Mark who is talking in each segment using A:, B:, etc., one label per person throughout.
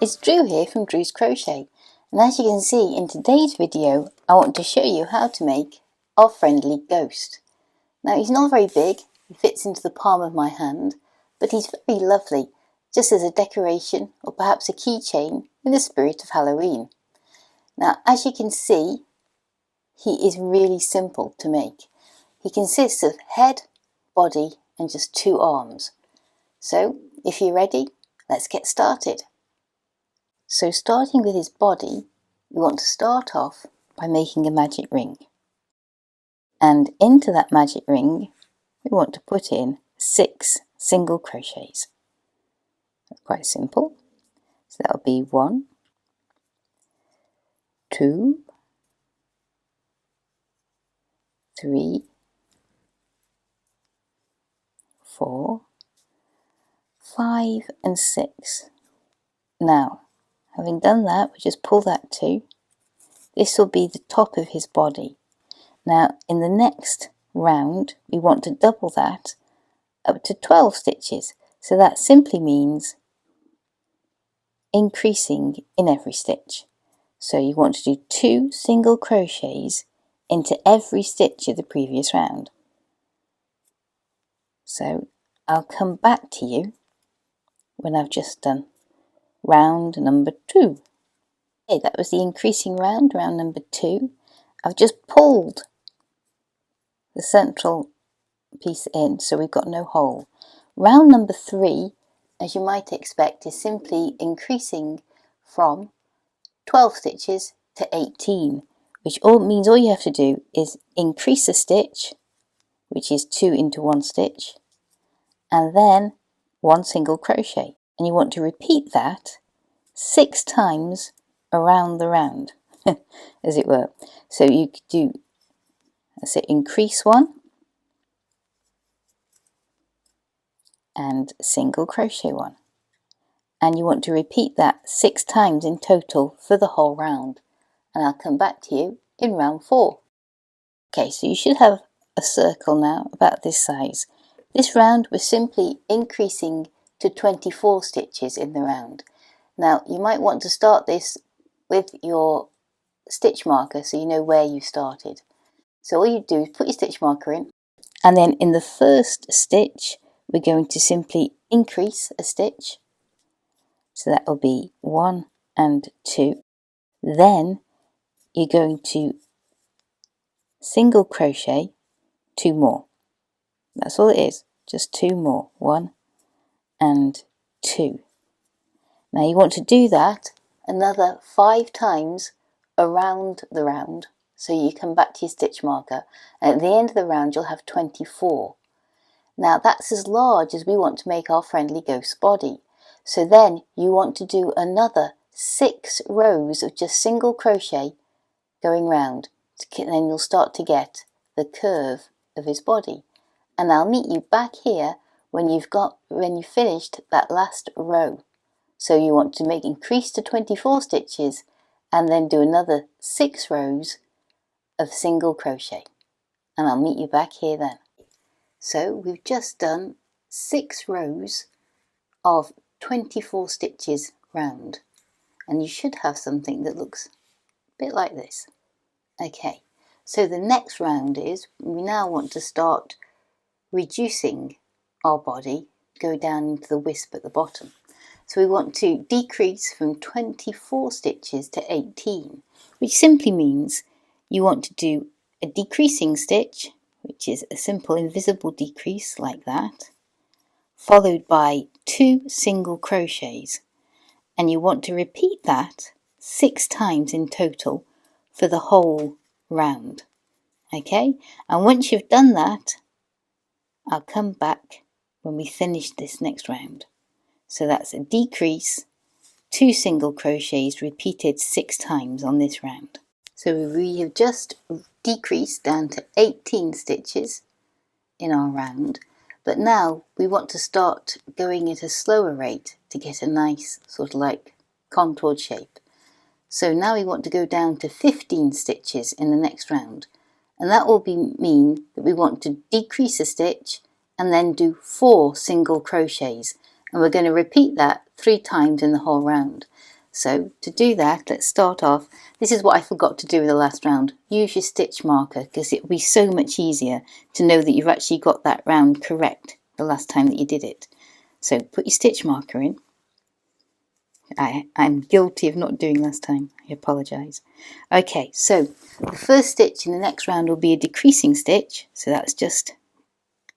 A: It's Drew here from Drew's Crochet, and as you can see in today's video I want to show you how to make our friendly ghost. Now he's not very big, he fits into the palm of my hand, but he's very lovely, just as a decoration or perhaps a keychain in the spirit of Halloween. Now as you can see, he is really simple to make. He consists of head, body and just 2 arms. So if you're ready, let's get started. So starting with his body, we want to start off by making a magic ring. And into that magic ring, we want to put in 6 single crochets. That's quite simple. So that'll be 1, 2, 3, 4, 5 and 6. Now, having done that, we just pull that 2. This will be the top of his body. Now, in the next round, we want to double that up to 12 stitches. So that simply means increasing in every stitch. So you want to do 2 single crochets into every stitch of the previous round. So I'll come back to you when I've just done round number 2. Okay, that was the increasing round number 2. I've just pulled the central piece in, so we've got no hole. Round number 3, as you might expect, is simply increasing from 12 stitches to 18, which means all you have to do is increase a stitch, which is 2 into 1 stitch, and then 1 single crochet. And you want to repeat that 6 times around the round, as it were. So you could do, let's say, increase 1 and single crochet 1. And you want to repeat that 6 times in total for the whole round. And I'll come back to you in round 4. Okay, so you should have a circle now about this size. This round we're simply increasing to 24 stitches in the round. Now you might want to start this with your stitch marker so you know where you started. So all you do is put your stitch marker in, and then in the first stitch we're going to simply increase a stitch. So that will be 1 and 2. Then you're going to single crochet 2 more. That's all it is, just 2 more. 1 and 2. Now you want to do that another 5 times around the round. So you come back to your stitch marker, and at the end of the round you'll have 24. Now that's as large as we want to make our friendly ghost body. So then you want to do another 6 rows of just single crochet going round, and then you'll start to get the curve of his body. And I'll meet you back here when you've finished that last row. So you want to increase to 24 stitches and then do another 6 rows of single crochet. And I'll meet you back here then. So we've just done 6 rows of 24 stitches round, and you should have something that looks a bit like this. Okay, so the next round is we now want to start reducing our body, go down into the wisp at the bottom. So we want to decrease from 24 stitches to 18, which simply means you want to do a decreasing stitch, which is a simple invisible decrease like that, followed by 2 single crochets, and you want to repeat that 6 times in total for the whole round. Okay, and once you've done that, I'll come back when we finish this next round. So that's a decrease, 2 single crochets repeated 6 times on this round. So we have just decreased down to 18 stitches in our round, but now we want to start going at a slower rate to get a nice sort of like contoured shape. So now we want to go down to 15 stitches in the next round, and that will mean that we want to decrease a stitch and then do 4 single crochets, and we're going to repeat that 3 times in the whole round. So to do that, let's start off. This is what I forgot to do with the last round. Use your stitch marker because it will be so much easier to know that you've actually got that round correct the last time that you did it. So put your stitch marker in. I'm guilty of not doing last time. I apologise. Okay, so the first stitch in the next round will be a decreasing stitch. So that's just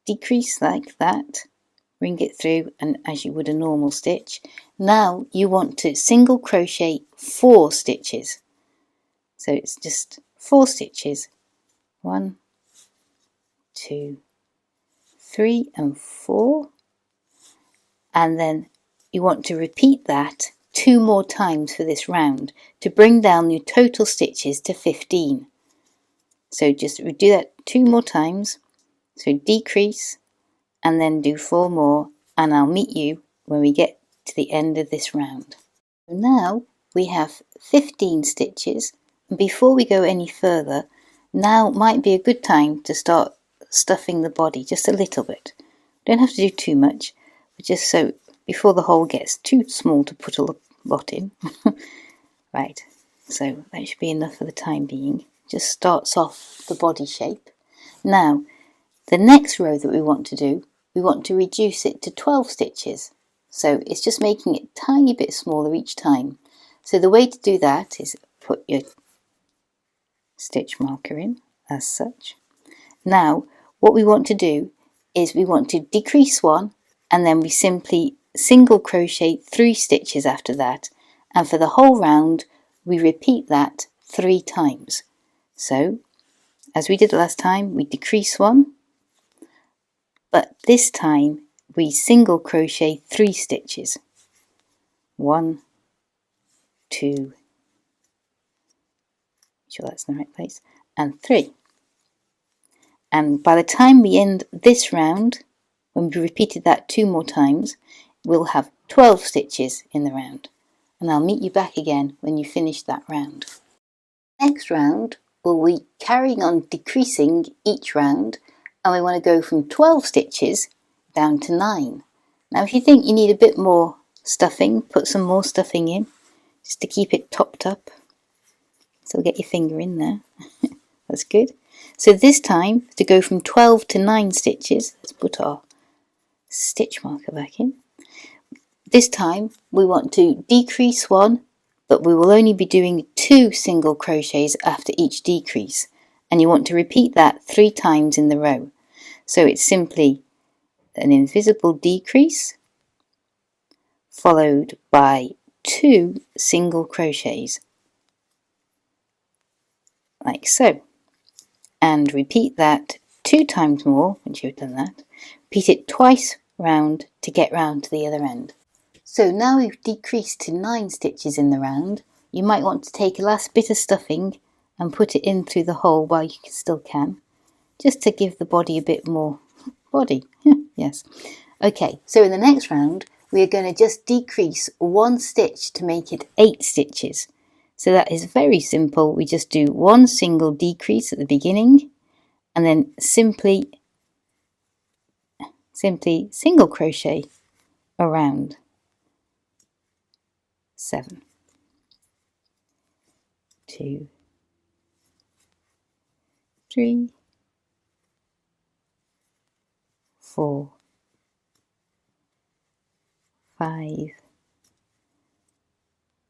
A: decrease like that. Bring it through and as you would a normal stitch. Now you want to single crochet 4 stitches. So it's just 4 stitches. 1, 2, 3 and 4. And then you want to repeat that 2 more times for this round to bring down your total stitches to 15. So just do that 2 more times. So decrease and then do 4 more, and I'll meet you when we get to the end of this round. Now we have 15 stitches, and before we go any further, now might be a good time to start stuffing the body just a little bit. Don't have to do too much, but just so before the hole gets too small to put a lot in. Right, so that should be enough for the time being. Just starts off the body shape. Now the next row that we want to do, we want to reduce it to 12 stitches. So it's just making it a tiny bit smaller each time. So the way to do that is put your stitch marker in as such. Now what we want to do is we want to decrease 1 and then we simply single crochet 3 stitches after that, and for the whole round we repeat that 3 times. So as we did last time, we decrease 1, but this time we single crochet 3 stitches. 1, 2, sure that's in the right place, and 3. And by the time we end this round, when we repeated that 2 more times, we'll have 12 stitches in the round. And I'll meet you back again when you finish that round. Next round, we'll be carrying on decreasing each round, and we want to go from 12 stitches down to 9. Now if you think you need a bit more stuffing, put some more stuffing in, just to keep it topped up. So get your finger in there. That's good. So this time, to go from 12 to 9 stitches, let's put our stitch marker back in. This time we want to decrease 1, but we will only be doing 2 single crochets after each decrease, and you want to repeat that 3 times in the row. So it's simply an invisible decrease followed by 2 single crochets like so, and repeat that 2 times more. Once you've done that, repeat it twice round to get round to the other end. So now we've decreased to 9 stitches in the round. You might want to take a last bit of stuffing and put it in through the hole while you still can, just to give the body a bit more body. Yes. Okay, so in the next round we are going to just decrease 1 stitch to make it 8 stitches. So that is very simple. We just do 1 single decrease at the beginning and then simply single crochet around 7, 2, 3, 4, 5,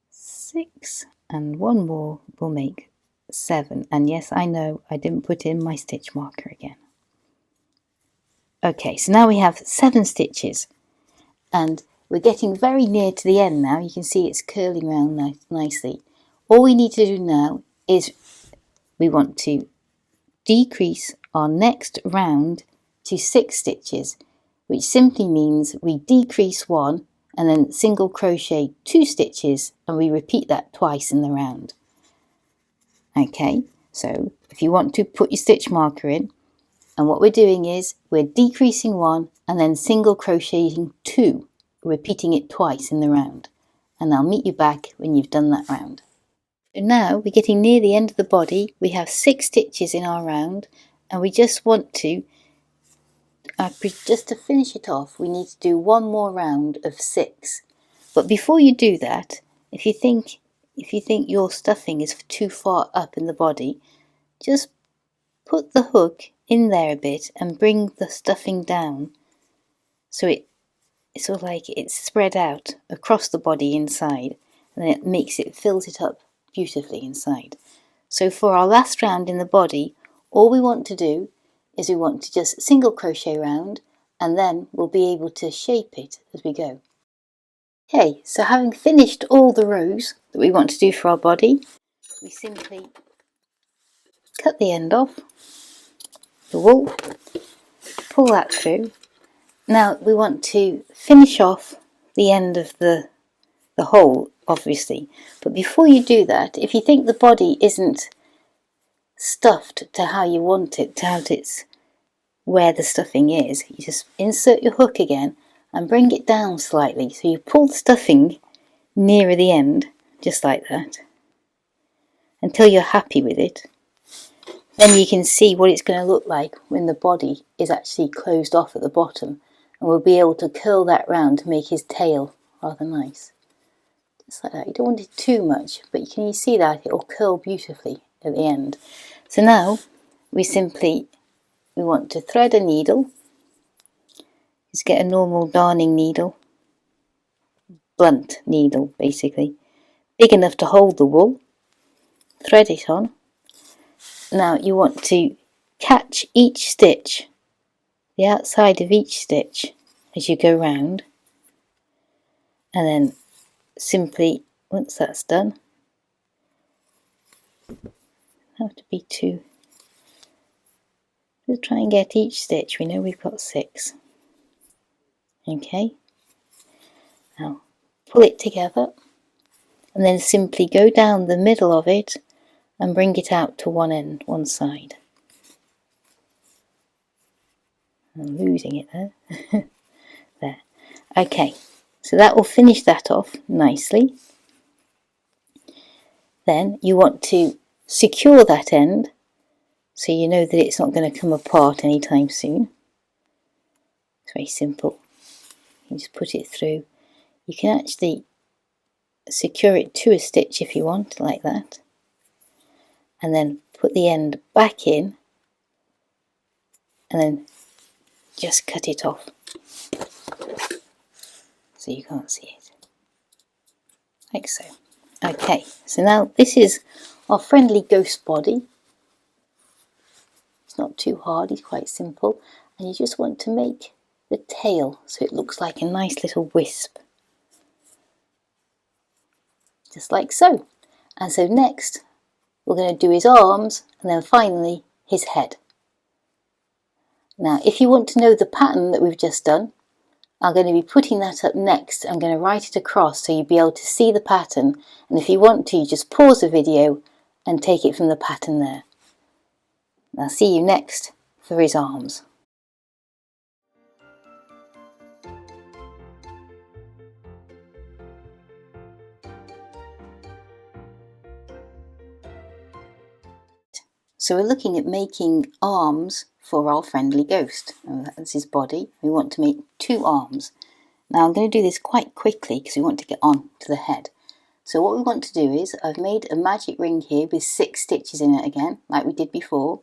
A: 6, and 1 more will make 7. And yes, I know I didn't put in my stitch marker again. Okay, so now we have 7 stitches and we're getting very near to the end now. You can see it's curling around nicely. All we need to do now is we want to decrease our next round to 6 stitches, which simply means we decrease 1 and then single crochet 2 stitches, and we repeat that twice in the round. Okay, so if you want to put your stitch marker in, and what we're doing is we're decreasing 1 and then single crocheting 2, repeating it twice in the round, and I'll meet you back when you've done that round. So now we're getting near the end of the body. We have 6 stitches in our round, and we just want to just to finish it off, we need to do 1 more round of 6. But before you do that, If you think your stuffing is too far up in the body, just put the hook in there a bit and bring the stuffing down so it's sort of like it's spread out across the body inside, and then it fills it up beautifully inside. So for our last round in the body, all we want to do is we want to just single crochet round, and then we'll be able to shape it as we go. Okay, so having finished all the rows that we want to do for our body, we simply cut the end off the wool, pull that through. Now we want to finish off the end of the hole, obviously, but before you do that, if you think the body isn't stuffed to how you want it, to how it's where the stuffing is, you just insert your hook again and bring it down slightly, so you pull the stuffing nearer the end, just like that, until you're happy with it. Then you can see what it's going to look like when the body is actually closed off at the bottom, and we'll be able to curl that round to make his tail rather nice. Just like that. You don't want it too much, but can you see that it'll curl beautifully at the end. So now we want to thread a needle. Just get a normal darning needle, blunt needle basically, big enough to hold the wool. Thread it on. Now you want to catch each stitch, the outside of each stitch as you go round, and then simply, once that's done, have to be two. We'll try and get each stitch. We know we've got 6. Okay, now pull it together and then simply go down the middle of it and bring it out to one side. I'm losing it there. There. Okay, so that will finish that off nicely. Then you want to secure that end so you know that it's not going to come apart anytime soon. It's very simple. You just put it through. You can actually secure it to a stitch if you want, like that, and then put the end back in and then just cut it off so you can't see it, like so. Okay, so now this is our friendly ghost body. It's not too hard, it's quite simple, and you just want to make the tail so it looks like a nice little wisp, just like so. And so next we're going to do his arms and then finally his head. Now if you want to know the pattern that we've just done, I'm going to be putting that up next. I'm going to write it across so you'll be able to see the pattern, and if you want to, just pause the video and take it from the pattern there. I'll see you next for his arms. So we're looking at making arms for our friendly ghost. That's his body. We want to make 2 arms. Now I'm going to do this quite quickly because we want to get on to the head. So what we want to do is, I've made a magic ring here with 6 stitches in it again, like we did before.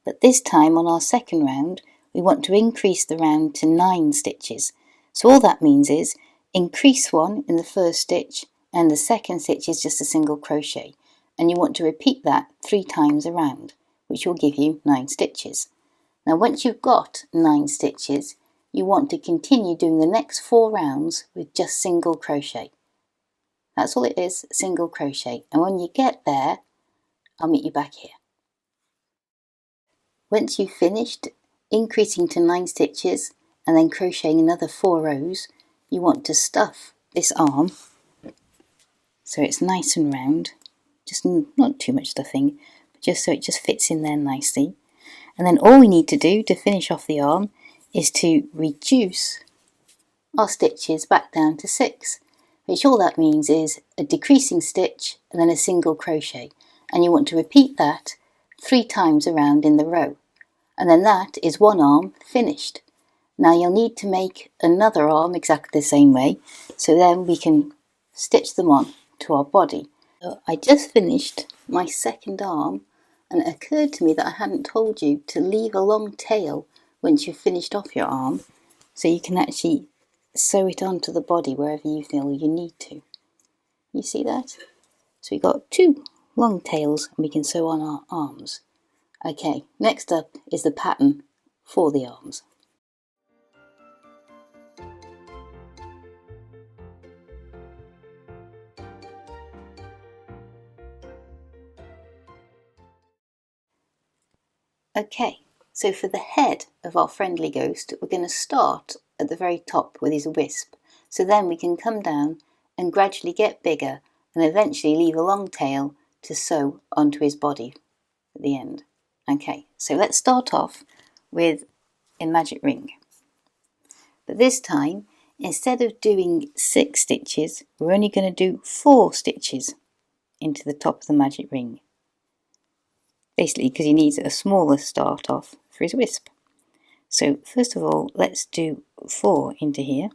A: But this time on our second round, we want to increase the round to 9 stitches. So all that means is, increase 1 in the first stitch, and the second stitch is just a single crochet. And you want to repeat that 3 times around, which will give you 9 stitches. Now once you've got 9 stitches, you want to continue doing the next 4 rounds with just single crochet. That's all it is, single crochet. And when you get there, I'll meet you back here. Once you've finished increasing to 9 stitches and then crocheting another 4 rows, you want to stuff this arm so it's nice and round. Just not too much stuffing, but just so it just fits in there nicely. And then all we need to do to finish off the arm is to reduce our stitches back down to 6, which all that means is a decreasing stitch and then a single crochet. And you want to repeat that 3 times around in the row. And then that is 1 arm finished. Now you'll need to make another arm exactly the same way, so then we can stitch them on to our body. So I just finished my second arm, and it occurred to me that I hadn't told you to leave a long tail once you've finished off your arm, so you can actually sew it onto the body wherever you feel you need to. You see that? So we've got 2 long tails and we can sew on our arms. Okay, next up is the pattern for the arms. Okay, so for the head of our friendly ghost, we're going to start at the very top with his wisp. So then we can come down and gradually get bigger and eventually leave a long tail to sew onto his body at the end. Okay, so let's start off with a magic ring. But this time, instead of doing 6 stitches, we're only going to do 4 stitches into the top of the magic ring. Basically because he needs a smaller start off for his wisp. So first of all, let's do 4 into here.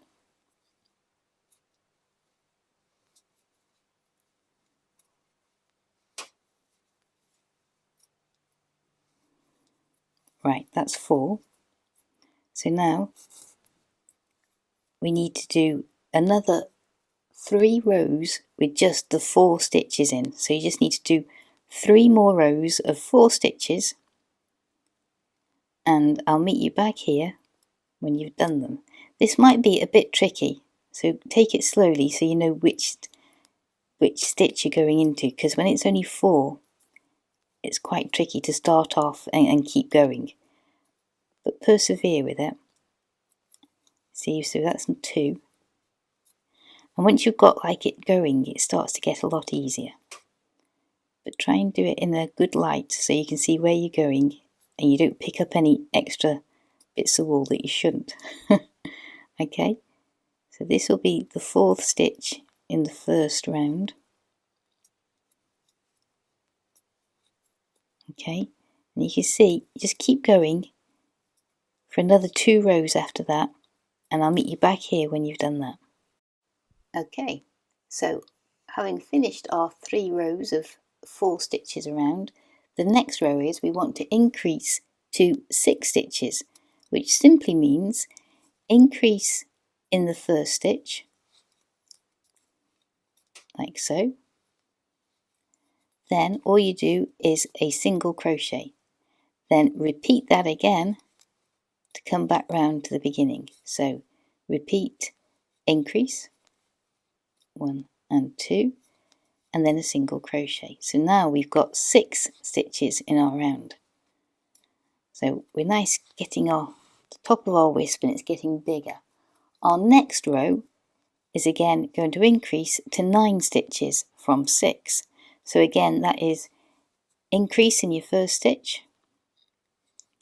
A: Right, that's 4. So now we need to do another 3 rows with just the 4 stitches in. So you just need to do 3 more rows of 4 stitches, and I'll meet you back here when you've done them. This might be a bit tricky, so take it slowly so you know which stitch you're going into, because when it's only 4, it's quite tricky to start off and keep going. But persevere with it. See, so that's 2. And once you've got like it going, it starts to get a lot easier. But try and do it in a good light so you can see where you're going and you don't pick up any extra bits of wool that you shouldn't. Okay, so this will be the 4th stitch in the first round. Okay, and you can see, just keep going for another 2 rows after that, and I'll meet you back here when you've done that. Okay, so having finished our 3 rows of 4 stitches around, the next row is we want to increase to 6 stitches, which simply means increase in the first stitch, like so. Then all you do is a single crochet. Then repeat that again to come back round to the beginning. So repeat, increase, 1 and 2, and then a single crochet. So now we've got 6 stitches in our round. So we're nice getting the top of our wisp and it's getting bigger. Our next row is again going to increase to 9 stitches from 6. So again, that is increase in your first stitch,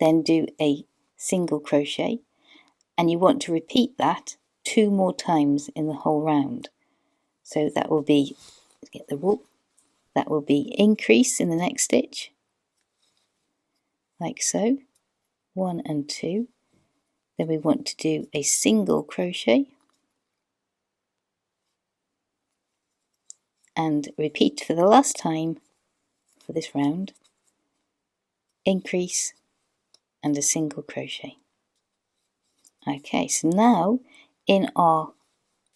A: then do a single crochet, and you want to repeat that 2 more times in the whole round. So that will be, let's get the wool, that will be increase in the next stitch, like so, 1 and 2. Then we want to do a single crochet and repeat for the last time for this round, increase and a single crochet. Okay, so now in our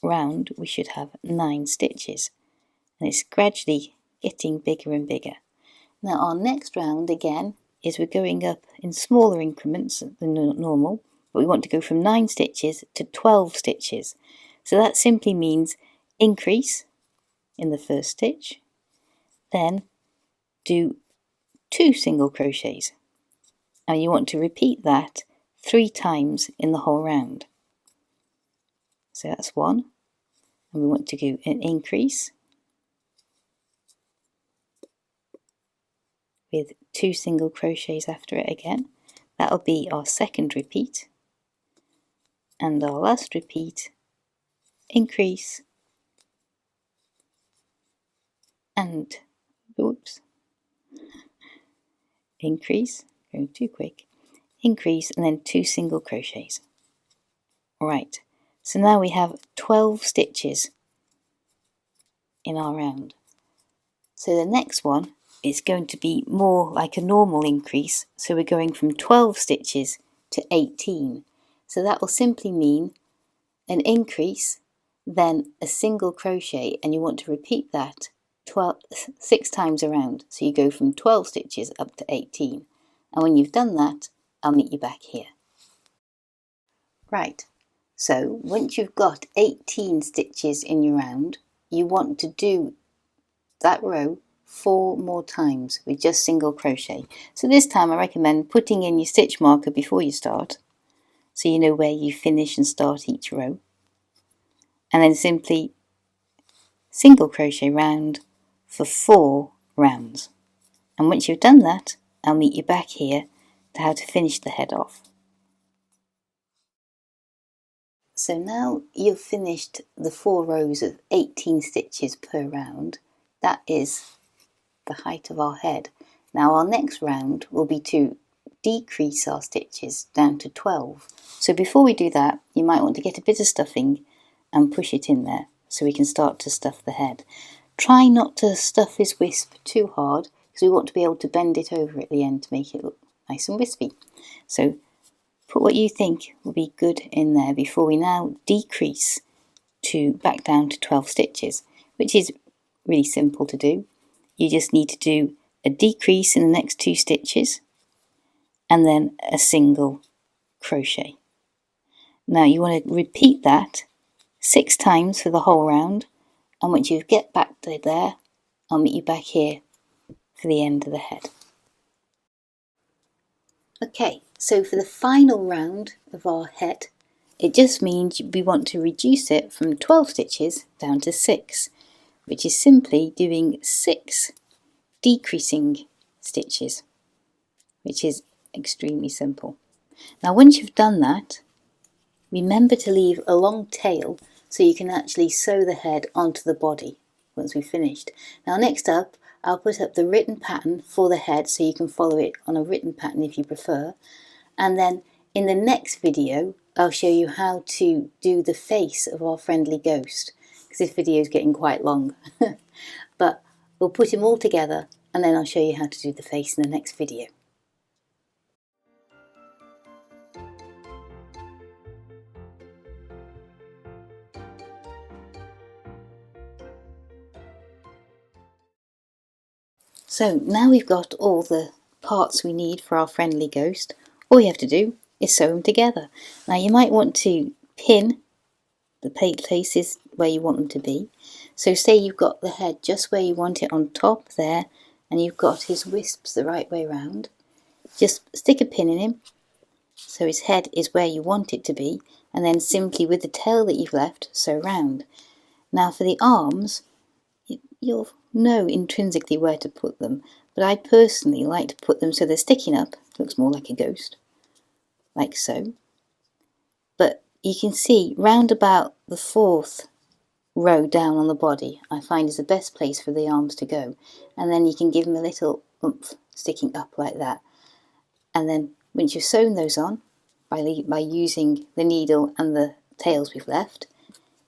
A: round we should have 9 stitches, and it's gradually getting bigger and bigger. Now our next round again is we're going up in smaller increments than normal, but we want to go from 9 stitches to 12 stitches. So that simply means increase in the first stitch, then do 2 single crochets, and you want to repeat that 3 times in the whole round. So that's 1, and we want to do an increase with 2 single crochets after it again. That'll be our second repeat, and our last repeat, increase and increase, going too quick, increase and then 2 single crochets. Right, so now we have 12 stitches in our round. So the next one is going to be more like a normal increase, so we're going from 12 stitches to 18. So that will simply mean an increase, then a single crochet, and you want to repeat that 6 times around. So you go from 12 stitches up to 18. And when you've done that, I'll meet you back here. Right, so once you've got 18 stitches in your round, you want to do that row 4 more times with just single crochet. So this time I recommend putting in your stitch marker before you start, so you know where you finish and start each row, and then simply single crochet round for 4 rounds. And once you've done that, I'll meet you back here to how to finish the head off. So now you've finished the 4 rows of 18 stitches per round. That is the height of our head. Now our next round will be to decrease our stitches down to 12. So before we do that, you might want to get a bit of stuffing and push it in there so we can start to stuff the head. Try not to stuff this wisp too hard, because we want to be able to bend it over at the end to make it look nice and wispy. So put what you think will be good in there before we now decrease to back down to 12 stitches, which is really simple to do. You just need to do a decrease in the next 2 stitches and then a single crochet. Now you want to repeat that 6 times for the whole round, and once you get back to there, I'll meet you back here for the end of the head. Okay, so for the final round of our head, it just means we want to reduce it from 12 stitches down to 6, which is simply doing 6 decreasing stitches, which is extremely simple. Now once you've done that, remember to leave a long tail so you can actually sew the head onto the body once we've finished. Now next up, I'll put up the written pattern for the head so you can follow it on a written pattern if you prefer. And then in the next video, I'll show you how to do the face of our friendly ghost, because this video is getting quite long. But we'll put them all together and then I'll show you how to do the face in the next video. So now we've got all the parts we need for our friendly ghost. All you have to do is sew them together. Now you might want to pin the places where you want them to be. So say you've got the head just where you want it on top there, and you've got his wisps the right way round. Just stick a pin in him so his head is where you want it to be, and then simply with the tail that you've left, sew round. Now for the arms, you'll know intrinsically where to put them, but I personally like to put them so they're sticking up. Looks more like a ghost, like so. But you can see round about the 4th row down on the body, I find is the best place for the arms to go, and then you can give them a little oomph sticking up like that. And then once you've sewn those on by using the needle and the tails we've left,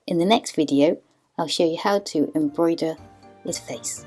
A: in the next video I'll show you how to embroider his face.